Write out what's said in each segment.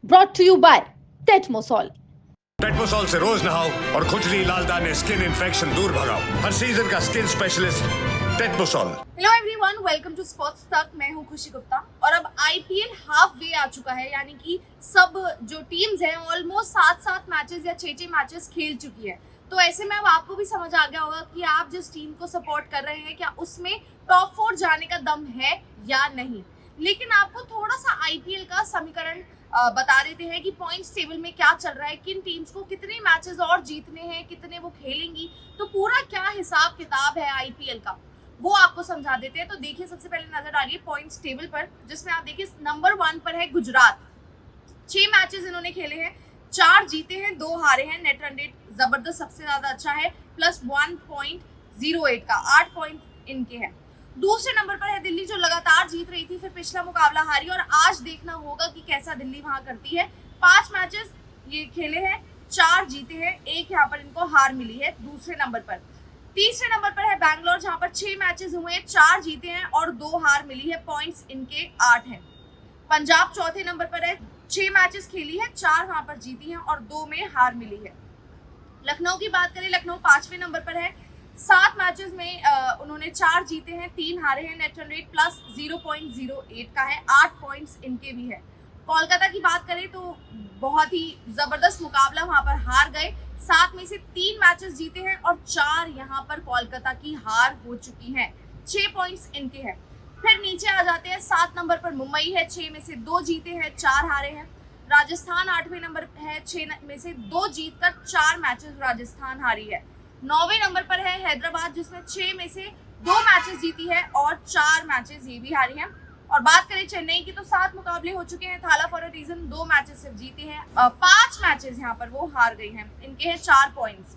brought to you by Tetmosol. टेटमोसॉल से रोज नहाओ और खुजली लाल दाने स्किन इन्फेक्शन दूर भगाओ। हर सीजन का skin specialist Tetmosol. Hello everyone, welcome to sports Tak. मैं हूं खुशी गुप्ता और अब आईपीएल हाफ वे आ चुका है, यानी कि सब जो टीम्स हैं ऑलमोस्ट 7 मैचेस या 6 मैचेस खेल चुकी है। तो ऐसे में अब आपको भी समझ आ गया होगा कि आप जिस टीम को सपोर्ट कर रहे हैं क्या उसमें टॉप 4 जाने का दम है या नहीं। लेकिन आपको थोड़ा सा आईपीएल का समीकरण बता देते हैं कि पॉइंट्स टेबल में क्या चल रहा है, किन टीम्स को कितने मैचेस और जीतने हैं, कितने वो खेलेंगी, तो पूरा क्या हिसाब किताब है आईपीएल का वो आपको समझा देते हैं। तो देखिए, सबसे पहले नजर आ रही है पॉइंट्स टेबल पर, जिसमें आप देखिए नंबर 1 पर है गुजरात। 6 मैचेस इन्होंने खेले हैं, 4 जीते हैं 2 हारे हैं। नेट रन रेट जबरदस्त सबसे ज्यादा अच्छा है, प्लस 1.08 का 8 पॉइंट इनके हैं। दूसरे नंबर पर है दिल्ली, जो लगातार जीत रही थी, फिर पिछला मुकाबला हारी और आज देखना होगा कि कैसा दिल्ली वहां करती है। 5 मैचेस ये खेले हैं, 4 जीते हैं, 1 यहाँ पर इनको हार मिली है दूसरे नंबर पर। तीसरे नंबर पर है बैंगलोर, जहां पर 6 मैचेस हुए हैं, 4 जीते हैं और 2 हार मिली है। पॉइंट्स इनके 8 हैं। पंजाब चौथे नंबर पर है, 6 मैचेस खेली है, 4 वहां पर जीती हैं और 2 में हार मिली है। लखनऊ की बात करें, लखनऊ 5वें नंबर पर है, 7 मैचेस में उन्होंने 4 जीते हैं, 3 हारे हैं। नेट रन रेट प्लस 0.08 का है, 8 पॉइंट्स इनके भी है। कोलकाता की बात करें तो बहुत ही जबरदस्त मुकाबला, वहां पर हार गए। 7 में से 3 मैचेस जीते हैं और 4 यहाँ पर कोलकाता की हार हो चुकी हैं। 6 पॉइंट्स इनके हैं। फिर नीचे आ जाते हैं, 7 नंबर पर मुंबई है, 6 में से 2 जीते हैं, 4 हारे हैं। राजस्थान 8वें नंबर है, 6 में से 2 जीतकर 4 मैचेस राजस्थान हारी है। 9वें नंबर पर है हैदराबाद, जिसमें 6 में से 2 मैचेस जीती है और 4 मैचेस ये भी हारी हैं। और बात करें चेन्नई की तो 7 मुकाबले हो चुके हैं, थाला फॉर अ रीजन 2 मैचेस सिर्फ जीते हैं, 5 मैचेस यहाँ पर वो हार गई हैं। इनके हैं 4 पॉइंट्स।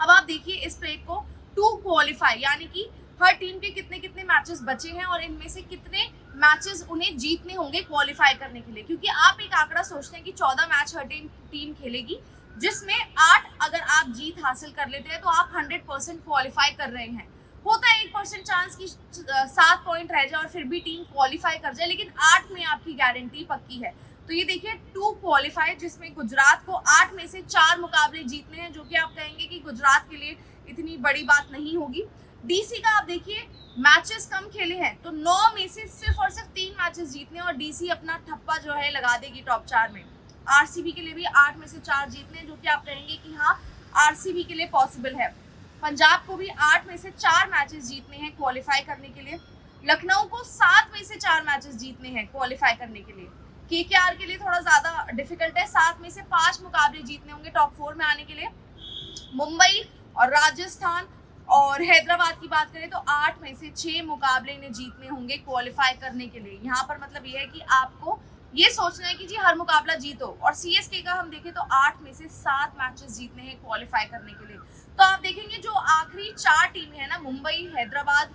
अब आप देखिए इस प्लेट को टू क्वालिफाई, यानी कि हर टीम के कितने कितने मैचेस बचे हैं और इनमें से कितने मैचेस उन्हें जीतने होंगे क्वालिफाई करने के लिए। क्योंकि आप एक आंकड़ा सोचते हैं कि 14 मैच हर टीम खेलेगी, जिसमें 8 अगर आप जीत हासिल कर लेते हैं तो आप 100% क्वालिफाई कर रहे हैं। होता है 1% चांस की 7 पॉइंट रह जाए और फिर भी टीम क्वालिफाई कर जाए, लेकिन 8 में आपकी गारंटी पक्की है। तो ये देखिए टू क्वालिफाई, जिसमें गुजरात को 8 में से 4 मुकाबले जीतने हैं, जो कि आप कहेंगे कि गुजरात के लिए इतनी बड़ी बात नहीं होगी। डीसी का आप देखिए मैचेस कम खेले हैं, तो 9 में से सिर्फ और सिर्फ 3 मैचेस जीतने और डीसी अपना ठप्पा जो है लगा देगी टॉप 4 में। आरसीबी के लिए भी 8 में से 4 जीतने, जो कि आप कहेंगे कि हाँ आरसीबी के लिए पॉसिबल है। पंजाब को भी 8 में से 4 मैचेस जीतने हैं क्वालिफाई करने के लिए। लखनऊ को 7 में से 4 मैचेस जीतने हैं क्वालिफाई करने के लिए। केकेआर के लिए थोड़ा ज्यादा डिफिकल्ट है, 7 में से 5 मुकाबले जीतने होंगे टॉप 4 में आने के लिए। मुंबई और राजस्थान और हैदराबाद की बात करें तो 8 में से 6 मुकाबले इन्हें जीतने होंगे क्वालिफाई करने के लिए। यहाँ पर मतलब ये है कि आपको ये सोचना है कि जी हर मुकाबला जीतो। और सीएसके का हम देखें तो 8 में से 7 मैचेस जीतने हैं क्वालिफाई करने के लिए। तो आप देखेंगे जो आखिरी 4 टीमें हैं ना, मुंबई, हैदराबाद,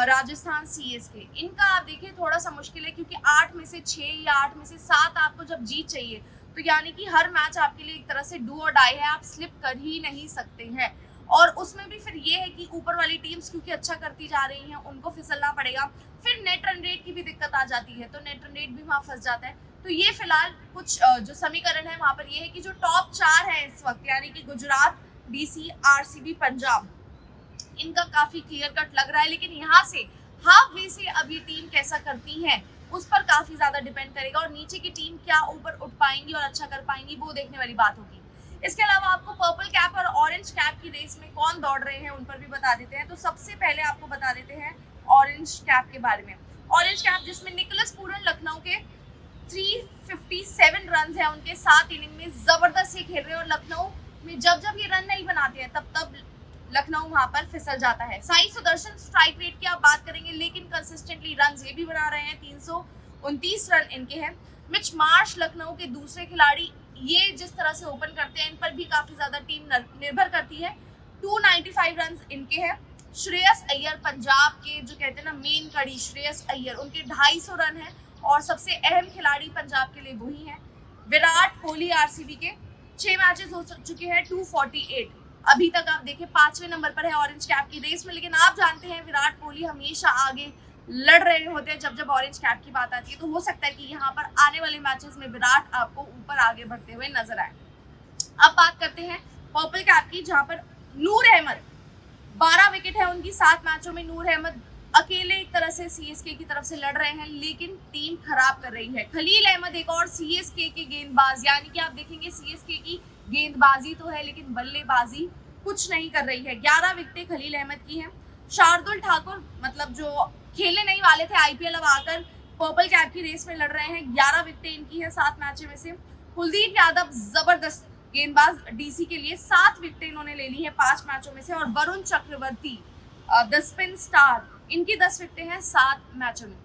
राजस्थान, सीएसके, इनका आप देखिए थोड़ा सा मुश्किल है, क्योंकि 8 में से 6 या 8 में से 7 आपको जब जीत चाहिए तो यानी कि हर मैच आपके लिए एक तरह से डू और डाई है, आप स्लिप कर ही नहीं सकते हैं। और उसमें भी फिर ये है कि ऊपर वाली टीम्स क्योंकि अच्छा करती जा रही हैं, उनको फिसलना पड़ेगा। फिर नेट रन रेट की भी दिक्कत आ जाती है, तो नेट रन रेट भी वहाँ फंस जाता है। तो ये फिलहाल कुछ जो समीकरण है वहाँ पर ये है कि जो टॉप 4 है इस वक्त, यानी कि गुजरात, डीसी, आरसीबी, पंजाब, इनका काफी क्लियर कट लग रहा है। लेकिन यहाँ से हाफ वे से अब ये टीम कैसा करती है उस पर काफी ज्यादा डिपेंड करेगा, और नीचे की टीम क्या ऊपर उठ पाएंगी और अच्छा कर पाएंगी वो देखने वाली बात होगी। इसके अलावा आपको पर्पल कैप और ऑरेंज कैप की रेस में कौन दौड़ रहे हैं उन पर भी बता देते हैं। तो सबसे पहले आपको बता देते हैं ऑरेंज कैप के बारे में। ऑरेंज कैप जिसमें निकोलस पूरन लखनऊ के 357 रन है उनके 7 इनिंग में, जबरदस्त ये खेल रहे हैं। और लखनऊ में जब जब ये रन नहीं बनाते हैं तब लखनऊ वहां पर फिसल जाता है। साई सुदर्शन स्ट्राइक रेट की आप बात करेंगे, लेकिन कंसिस्टेंटली रन ये भी बना रहे हैं, 329 रन इनके हैं। मिच मार्श लखनऊ के दूसरे खिलाड़ी, ये जिस तरह से ओपन करते हैं इन पर भी काफी ज्यादा टीम निर्भर करती है, 295 रन इनके हैं। श्रेयस अय्यर पंजाब के जो कहते हैं ना मेन कड़ी, श्रेयस अय्यर, उनके 250 रन है और सबसे अहम खिलाड़ी पंजाब के लिए वही है। विराट कोहली आरसीबी के 6 मैचेस हो चुके हैं, 248 अभी तक। आप देखिए 5वें नंबर पर है ऑरेंज कैप की रेस में, लेकिन आप जानते हैं विराट कोहली हमेशा आगे लड़ रहे होते हैं जब ऑरेंज कैप की बात आती है। तो हो सकता है कि यहाँ पर आने वाले मैचेस में विराट आपको ऊपर आगे बढ़ते हुए नजर आए। अब बात करते हैं पर्पल कैप की, जहां पर नूर अहमद 12 विकेट है उनकी 7 मैचों में। नूर अहमद अकेले एक तरह से सीएसके की तरफ से लड़ रहे हैं, लेकिन टीम खराब कर रही है। खलील अहमद एक और सीएसके के गेंदबाज, यानी कि आप देखेंगे सीएसके की गेंदबाजी तो है लेकिन बल्लेबाजी कुछ नहीं कर रही है। 11 विकेटें खलील अहमद की हैं। शार्दुल ठाकुर मतलब जो खेलने नहीं वाले थे आईपीएल, अब आकर पर्पल कैप की रेस में लड़ रहे हैं। 11 विकेटें इनकी है 7 मैचों में से। कुलदीप यादव जबरदस्त गेंदबाज डीसी के लिए, 7 विकेटें इन्होंने ले ली है 5 मैचों में से। और Varun Chakravarthy the spin star, इनकी 10 विकेटें हैं 7 मैचों में।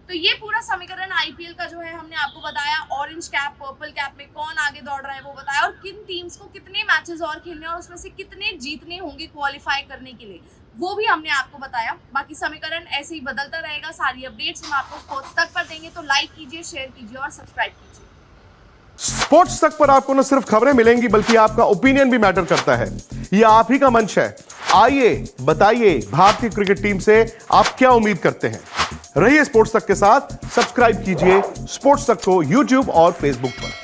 तो ये पूरा समीकरण आईपीएल का जो है हमने आपको बताया। ऑरेंज कैप पर्पल कैप में कौन आगे दौड़ रहा है वो बताया, और किन टीम्स को कितने मैचेस और खेलने और उसमें से कितने जीतने होंगे क्वालिफाई करने के लिए, वो भी हमने आपको बताया। बाकी समीकरण ऐसे ही बदलता रहेगा। सारी अपडेट्स हम आपको स्पोर्ट्स तक पर देंगे, तो लाइक कीजिए, शेयर कीजिए और सब्सक्राइब कीजिए। स्पोर्ट्स तक पर आपको न सिर्फ खबरें मिलेंगी बल्कि आपका ओपिनियन भी मैटर करता है। यह आप ही का मंच है। आइए बताइए, भारतीय क्रिकेट टीम से आप क्या उम्मीद करते हैं। रहिए स्पोर्ट्स तक के साथ, सब्सक्राइब कीजिए स्पोर्ट्स तक को यूट्यूब और फेसबुक पर।